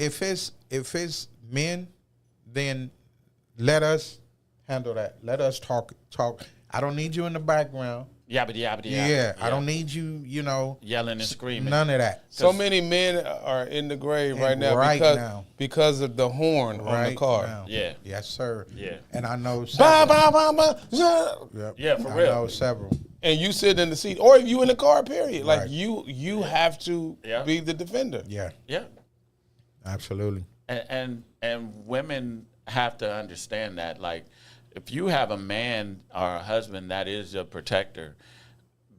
if it's men, then let us handle that. Let us talk. I don't need you in the background. Yabba yabba Yeah, yabba. I don't need you. Yelling and screaming. None of that. So many men are in the grave right now Right because of the horn on the Right car. now. Yeah. Yes, sir. Yeah. And I know Bah, several. bah, bah, bah, yeah. Yep. Yeah, for I real. know several. And you sit in the seat, or if you in the car, period. Like Right. you have to Yeah. be the defender. Yeah, Yeah. absolutely. And women have to understand that, like, if you have a man or a husband that is a protector,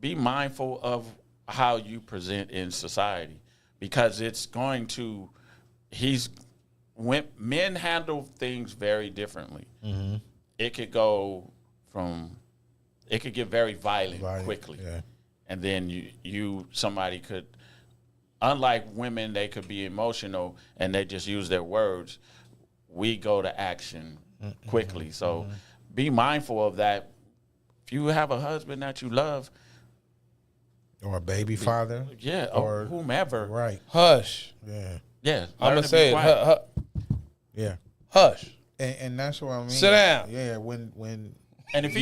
be mindful of how you present in society, because it's going to. When men handle things very differently. Mm-hmm. It could go from. It could get very violent quickly, Yeah. and then somebody could. Unlike women, they could be emotional and they just use their words. We go to action quickly. So be mindful of that. If you have a husband that you love, Or a baby father. yeah, Or- or whomever, Right. Hush. Yeah. yeah, I'm learn gonna to say be it. quiet. Yeah. Hush. And that's what I mean. Sit down. Yeah. When. And if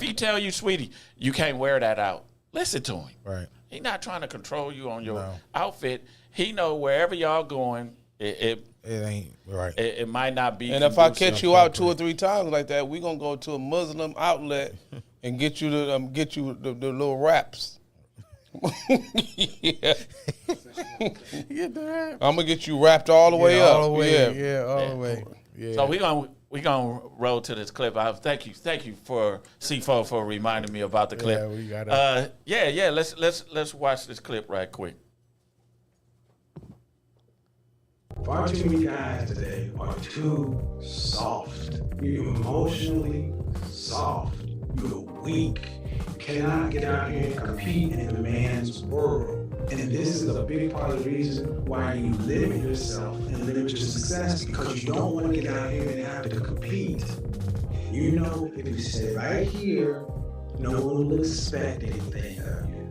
he tell you, sweetie, you can't wear that out, listen to him. Right. He's not trying to control you on your No. outfit. He know wherever y'all going, it It ain't right. might not be. And if I conducive. catch you out 2 or 3 times like that, we gonna go to a Muslim outlet and get you the little wraps. Yeah. I'm gonna get you wrapped all the way up. All the way. Yeah. Yeah. All the way. Yeah. So we gonna roll to this clip. Thank you for C4 for reminding me about the clip. Yeah, we gotta- yeah. Let's watch this clip right quick. Far too many guys today are too soft. You're emotionally soft. You're weak. You cannot get out here and compete in a man's world. And this is a big part of the reason why you limit yourself and limit your success, because you don't want to get out here and have to compete. You know, if you stay right here, no one will expect anything of you.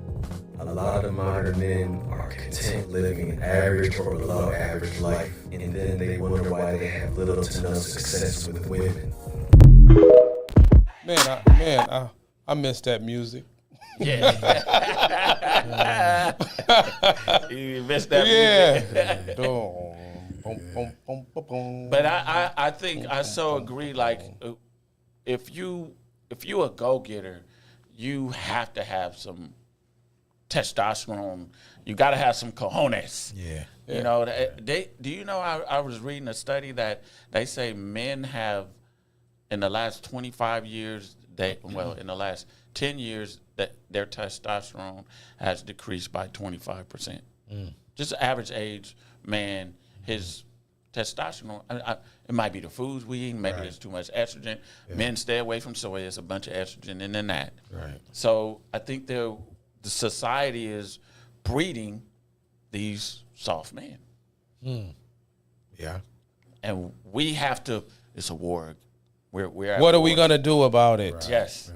A lot of modern men are content living an average or below average life, and then they wonder why they have little to no success with women. I miss that music. Yeah. You missed that. Yeah. But I think I so agree. Like, if you a go getter, you have to have some testosterone. You got to have some cojones. Yeah. You know, do you know, I was reading a study that they say men have, in the last 25 years, in the last 10 years, that their testosterone has decreased by 25%. Just average age man, his testosterone, it might be the foods we eat, maybe there's too much estrogen. Yeah. Men stay away from soy, there's a bunch of estrogen in that. Right. So I think the society is breeding these soft men. Yeah. And we have to, it's a war. We're What at are we war. gonna do about it? Yes.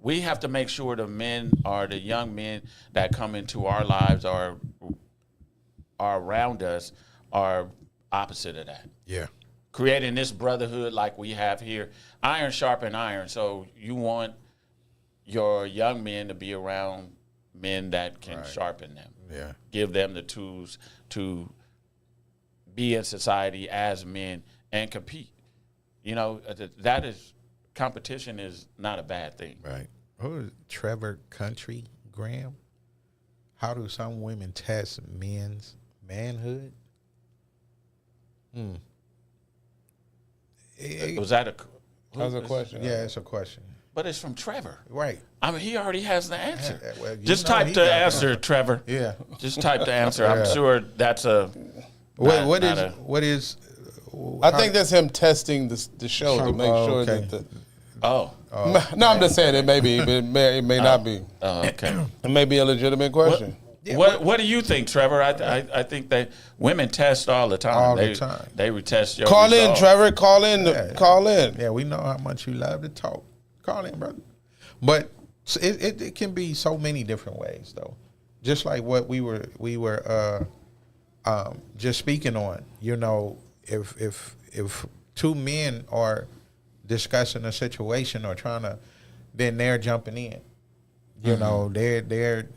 we have to make sure the men or the young men that come into our lives or are around us are opposite of that. Yeah. Creating this brotherhood like we have here, iron sharpen iron. So you want your young men to be around men that can sharpen them. Yeah. Give them the tools to be in society as men and compete. You know, that is, competition is not a bad thing. Right. Who is Trevor Country Graham? How do some women test men's manhood? Was that a... How's the question? Yeah, it's a question. But it's from Trevor. Right. I mean, he already has the answer. Well, Just type the answer, Trevor. Yeah. Just type the answer. I'm sure that's a... What is? I think that's him testing the show to make sure that the. Oh. No, I'm just saying it may be, but it may not be. Oh, okay. It may be a legitimate question. What do you think, Trevor? I think that women test all the time. All the time. They retest your Call resolve. in, Trevor. Call in. Yeah. Call in. Yeah, we know how much you love to talk. Call in, brother. But it can be so many different ways, though. Just like what we were just speaking on. You know, if two men are discussing a situation or trying to, then they're jumping in. You know, they're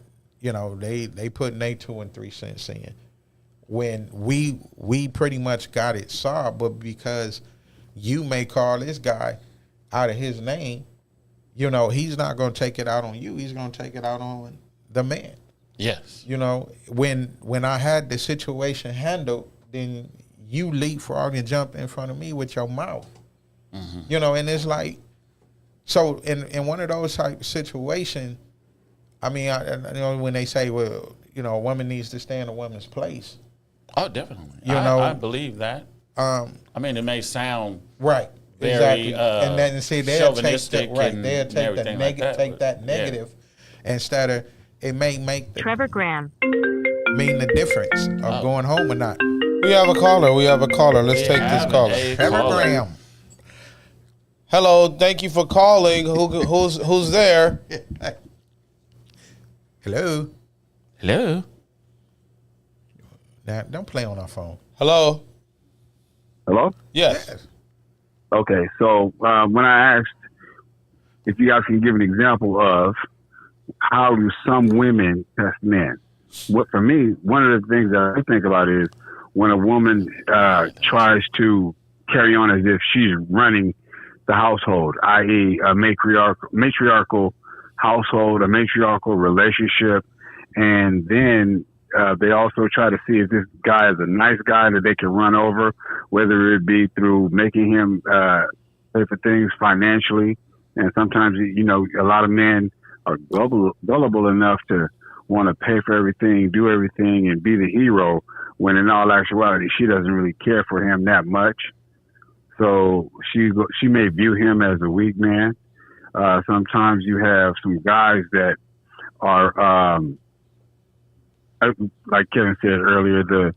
you know, they putting their 2 and 3 cents in. When we pretty much got it solved, but because you may call this guy out of his name, you know, he's not going to take it out on you. He's going to take it out on the man. Yes. You know, when I had the situation handled, then you leapfrog and jump in front of me with your mouth. You know, and it's like, so in one of those type of situations, I mean, I you know, when they say, well, you know, a woman needs to stay in a woman's place. Oh, definitely. I believe that. I mean, it may sound right. very exactly. And then see, they'll take chauvinistic that negative instead of it may make the Trevor Graham mean the difference of going home or not. We have a caller. Let's take this caller. Trevor Graham. Hello. Thank you for calling. Who's there? Hello. Hello. Now, don't play on our phone. Hello. Hello? Yes. Okay, so when I asked if you guys can give an example of how do some women test men, what for me, one of the things that I think about is when a woman tries to carry on as if she's running the household, i.e. a matriarchal household, a matriarchal relationship, and then they also try to see if this guy is a nice guy that they can run over, whether it be through making him pay for things financially. And sometimes, you know, a lot of men are gullible enough to want to pay for everything, do everything, and be the hero, when in all actuality, she doesn't really care for him that much. So she may view him as a weak man. Sometimes you have some guys that are, like Kevin said earlier, the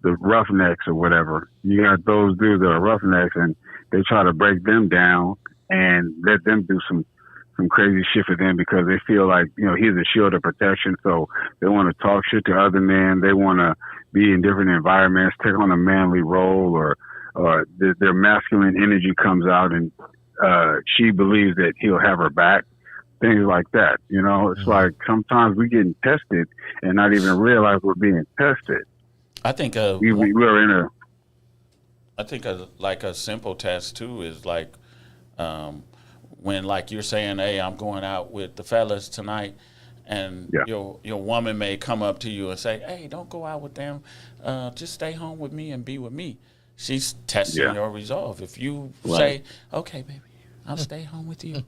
roughnecks or whatever. You got those dudes that are roughnecks, and they try to break them down and let them do some crazy shit for them because they feel like, you know, he's a shield of protection. So they want to talk shit to other men. They want to be in different environments, take on a manly role, or their masculine energy comes out, and she believes that he'll have her back. Things like that, you know. It's like sometimes we getting tested and not even realize we're being tested. I think we're in a. I think like a simple test too is like when, like you're saying, hey, I'm going out with the fellas tonight, and your woman may come up to you and say, hey, don't go out with them, just stay home with me and be with me. She's testing your resolve. If you say, okay, baby, I'll stay home with you.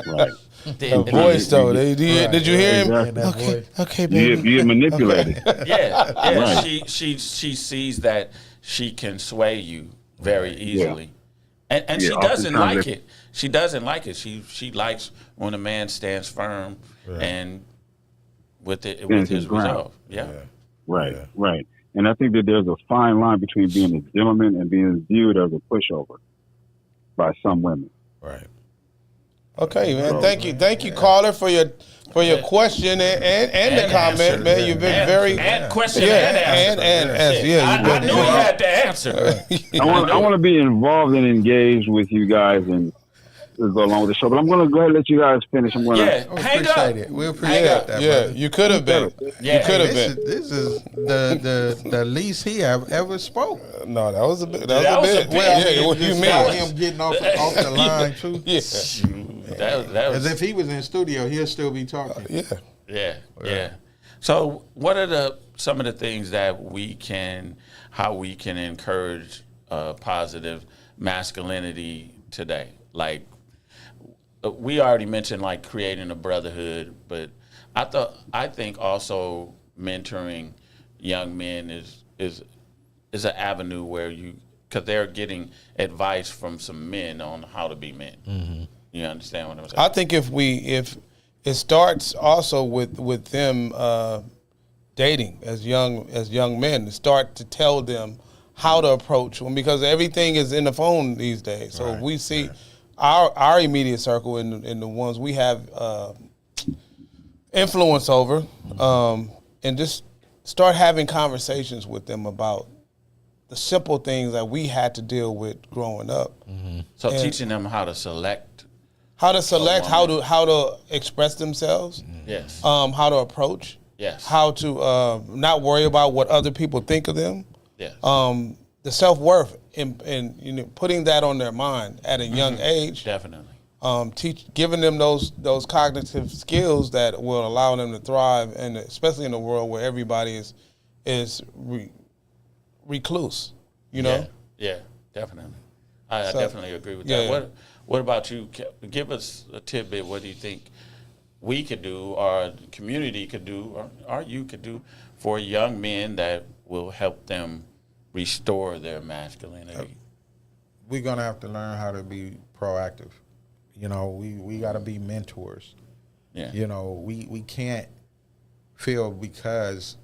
Right. The voice, though. Did you hear him? Exactly. Okay, baby. You're manipulated. Yeah. Right. She sees that she can sway you very easily, and she doesn't like it. She doesn't like it. She likes when a man stands firm and with his resolve. Right. And I think that there's a fine line between being a gentleman and being viewed as a pushover by some women. Right. Okay, man. Thank you, caller, for your question and the comment, answer. man. You've been very and question and answer. and yeah. I knew you had the answer. I want to be involved and engaged with you guys and go along with the show. But I'm going to go ahead and let you guys finish. I'm going to. We hang appreciate up. it. We appreciate that. Yeah, brother. you could have been. Yeah. You could have been. This is the least he have ever spoke. No, that was a bit. That was a bit. Yeah, what do you About mean? him getting off the line too. Yeah, That was As if he was in studio, he'll still be talking. Yeah. So, what are some of the things that how we can encourage positive masculinity today? Like, we already mentioned like creating a brotherhood, but I think also mentoring young men is an avenue where because they're getting advice from some men on how to be men. Mm-hmm. You understand what I'm saying? I think if it starts also with them dating as young men, to start to tell them how to approach them, because everything is in the phone these days. So we see our immediate circle and the ones we have influence over, and just start having conversations with them about the simple things that we had to deal with growing up. Mm-hmm. So teaching them how to select, how to express themselves, yes, how to approach, yes, how to not worry about what other people think of them, yes, the self-worth and putting that on their mind at a young age, definitely. Giving them those cognitive skills that will allow them to thrive, and especially in a world where everybody is recluse, Yeah, definitely. I definitely agree with that. Yeah. What about you? Give us a tidbit. What do you think we could do, or the community could do, or you could do for young men that will help them restore their masculinity? We're gonna have to learn how to be proactive. We got to be mentors. Yeah. We can't feel because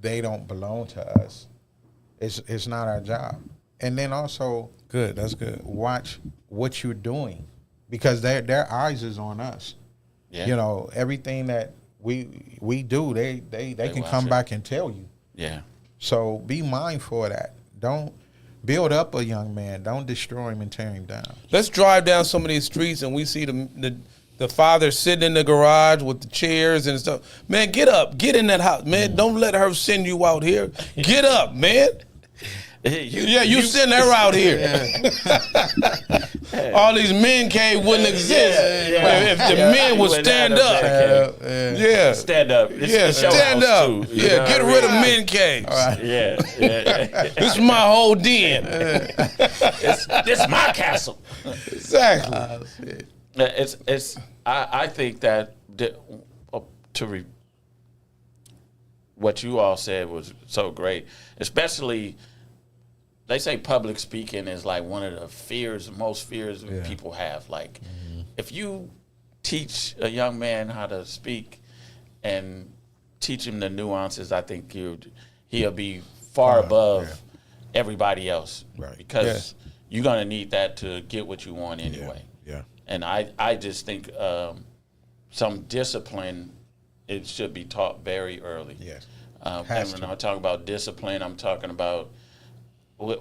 they don't belong to us. It's not our job. And then also, that's good. Watch what you're doing, because their eyes is on us. Yeah. Everything that we do, they can come back and tell you. Yeah. So be mindful of that. Don't build up a young man. Don't destroy him and tear him down. Let's drive down some of these streets and we see the father sitting in the garage with the chairs and stuff. Man, get up. Get in that house. Man, don't let her send you out here. Get up, man. You send her out here. All these men cave wouldn't exist if the men would stand up. Stand up. Stand up. Too, get rid of men caves. Right. Yeah. This is my whole den. This is my castle. Exactly. I think that what you all said was so great, especially. They say public speaking is like one of the most fears people have. Like, if you teach a young man how to speak and teach him the nuances, I think he'll be far above everybody else. Right. Because you're going to need that to get what you want anyway. Yeah. And I just think some discipline, it should be taught very early. Yes. And when I talk about discipline, I'm talking about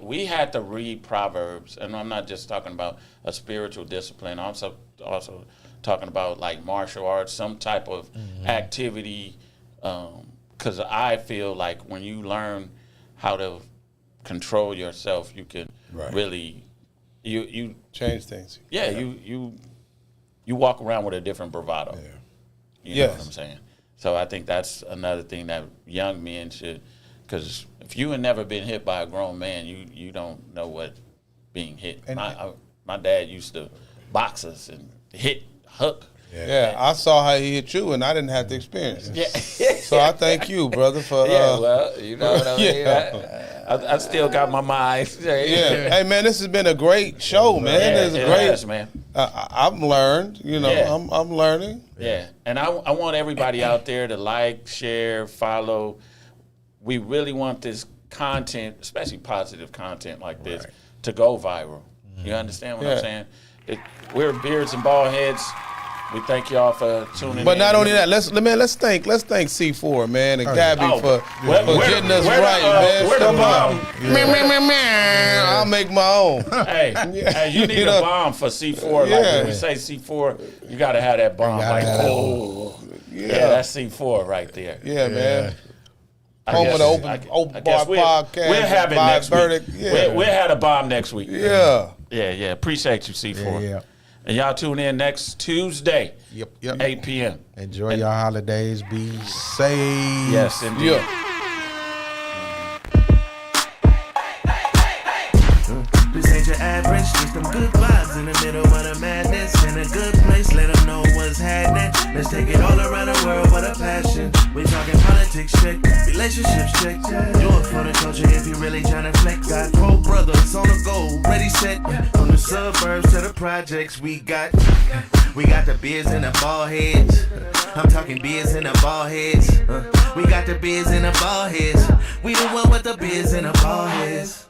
we had to read Proverbs, and I'm not just talking about a spiritual discipline. I'm also talking about like martial arts, some type of activity, because I feel like when you learn how to control yourself, you can really you change things. Yeah, you walk around with a different bravado. Yeah. You know what I'm saying? So I think that's another thing that young men should. Because if you had never been hit by a grown man, you don't know what being hit. And my dad used to box us and hook. Yeah, I saw how he hit you, and I didn't have to experience it. Yeah. So I thank you, brother, for well, you know what I mean. I still got my mind. Hey, man, this has been a great show, man. This is great, has, man. I've learned. I'm learning. Yeah, and I want everybody out there to like, share, follow. We really want this content, especially positive content like this, to go viral. You understand what I'm saying? we're Beards and Baldheads. We thank y'all for tuning in. But not only that, let's thank C4, man, and Gabby for getting us right, man. Where the bomb? I'll make my own. Hey, you need a bomb for C4. Like when we say C4, you got to have that bomb. Like, yeah, that's C4 right there. Yeah, man. Home of the open bar podcast. We'll have it next verdict. week. Yeah. We'll have a bomb next week. Yeah. Yeah. Appreciate you, C4. Yeah. And y'all tune in next Tuesday, Yep. 8 p.m. Enjoy your holidays. Be safe. Yes, indeed. Yeah. This ain't your average, just them good vibes in the middle of the madness. In a good place, let them know what's happening. Let's take it all around the world with a passion. We talking politics, check, relationships, check. Do it for the culture if you really tryna flex. Got 4 brothers on the go, ready, set. From the suburbs to the projects, we got the beards and the baldheads. I'm talking beards and the baldheads. We got the beards and the baldheads. We the one with the beards and the baldheads.